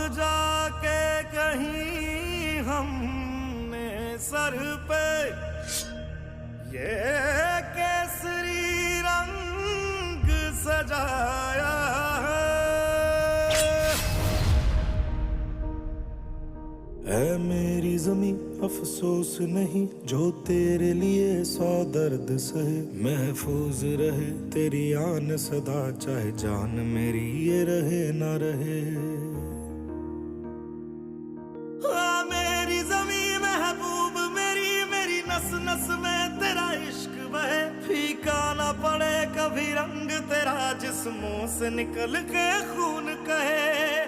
जाके कहीं हमने सर पे ये केसरी रंग सजाया है। ऐ मेरी ज़मीं अफसोस नहीं जो तेरे लिए 100 दर्द सहे, महफूज रहे तेरी आन सदा चाहे जान मेरी ये रहे ना रहे। मेरी ज़मीं महबूब मेरी, मेरी नस नस में तेरा इश्क बहे, फीका ना पड़े कभी रंग तेरा जिस्मों से निकल के खून कहे।